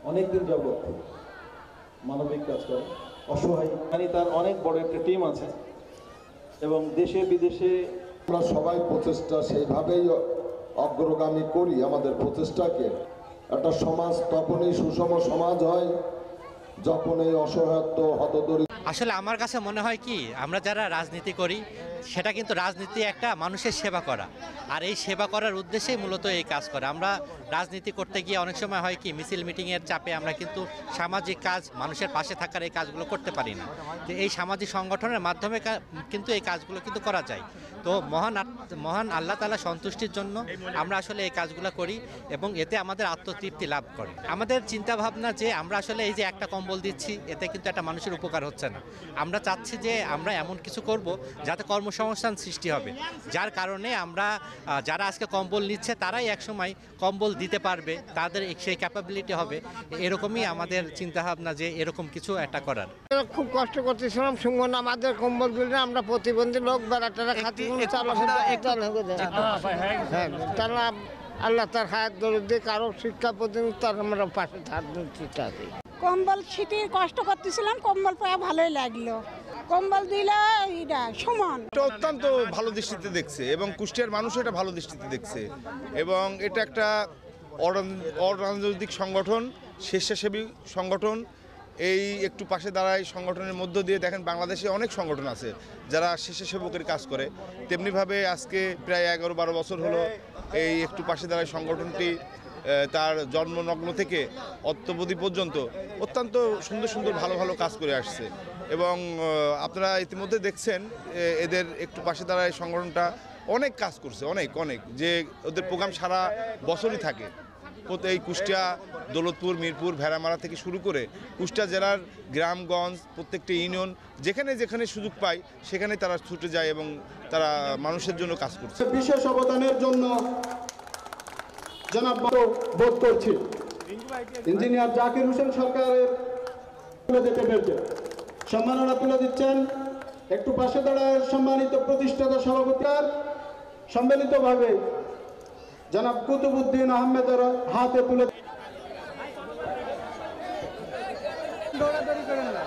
অনেকদিন যাবত মানবিক কাজ করে, অসহায় মানে তার অনেক বড় একটা টিম আছে এবং দেশে বিদেশে আমরা সবাই প্রচেষ্টা সেইভাবেই অগ্রগামী করি। আমাদের প্রচেষ্টাকে একটা সমাজ তখনই সুষম সমাজ হয় যখন এই অসহায়ত্ব হতদরিদ্র। আসলে আমার কাছে মনে হয় কি, আমরা যারা রাজনীতি করি সেটা কিন্তু রাজনীতি একটা মানুষের সেবা করা, আর এই সেবা করার উদ্দেশ্যেই মূলত এই কাজ করা। আমরা রাজনীতি করতে গিয়ে অনেক সময় হয় কি, মিছিল মিটিংয়ের চাপে আমরা কিন্তু সামাজিক কাজ, মানুষের পাশে থাকার এই কাজগুলো করতে পারি না। তো এই সামাজিক সংগঠনের মাধ্যমে কিন্তু এই কাজগুলো কিন্তু করা যায়। তো মহান আল্লাহ তাআলা সন্তুষ্টির জন্য আমরা আসলে এই কাজগুলো করি এবং এতে আমাদের আত্মতৃপ্তি লাভ করে। আমাদের চিন্তাভাবনা যে আমরা আসলে এই যে একটা কম্বল দিচ্ছি, এতে কিন্তু একটা মানুষের উপকার হচ্ছে না। আমরা চাচ্ছি যে আমরা এমন কিছু করব যাতে কর্মসংস্থান সৃষ্টি হবে, যার কারণে আমরা যারা আজকে কম্বল নিচ্ছে তারাই একসময় কম্বল দিতে পারবে, তাদের সেই ক্যাপাবিলিটি হবে। এরকমই আমাদের চিন্তাভাবনা যে এরকম কিছু একটা করার। খুব কষ্ট করতেছিলাম, শুনবো না আমাদের কম্বল বিলে আমরা প্রতিবন্ধী লোক বেড়াটারা খাচ্ছি, তারা আল্লাহ তার হায়াত দরদি কারো শিক্ষা প্রতিনিধি তার আমরা পাশে থাকতে। কম্বল ছিটিয়ে কষ্ট করতেছিলাম, কম্বল পাওয়া ভালোই লাগলো। কম্বল দিলে এটা সমান, এটা অত্যন্ত ভালো দৃষ্টিতে দেখছে এবং কুষ্টিয়ার মানুষ এটা ভালো দৃষ্টিতে দেখছে এবং এটা একটা অরাজনৈতিক সংগঠন, স্বেচ্ছাসেবী সংগঠন। এই একটু পাশে দাঁড়ায় সংগঠনের মধ্য দিয়ে দেখেন বাংলাদেশে অনেক সংগঠন আছে যারা স্বেচ্ছাসেবকের কাজ করে, তেমনিভাবে আজকে প্রায় 11-12 বছর হলো এই একটু পাশে দাঁড়ায় সংগঠনটি তার জন্মলগ্ন থেকে অদ্যাবধি পর্যন্ত অত্যন্ত সুন্দর সুন্দর ভালো ভালো কাজ করে আসছে এবং আপনারা ইতিমধ্যে দেখছেন এদের একটু পাশে দাঁড়ায় সংগঠনটা অনেক কাজ করছে, অনেক যে ওদের প্রোগ্রাম সারা বছরই থাকে। এই কুষ্টিয়া, দৌলতপুর, মিরপুর, ভেড়ামারা থেকে শুরু করে কুষ্টিয়া জেলার গ্রামগঞ্জ প্রত্যেকটা ইউনিয়ন যেখানে যেখানে সুযোগ পায় সেখানে তারা ছুটে যায় এবং তারা মানুষের জন্য কাজ করছে। বিশেষ অবদানের জন্য জনাব বোধ করছি ইঞ্জিনিয়ার জাকির হোসেন সরকারের তুলে দিতে পেরেছে। সম্মাননা তুলে দিচ্ছেন একটু পাশে দাঁড়ায় সম্মানিত প্রতিষ্ঠাতা সভাপতি সম্মিলিতভাবে জনাব কুতুবুদ্দিন আহমেদের হাতে তুলে। দৌড়াদৌড়ি করেন না।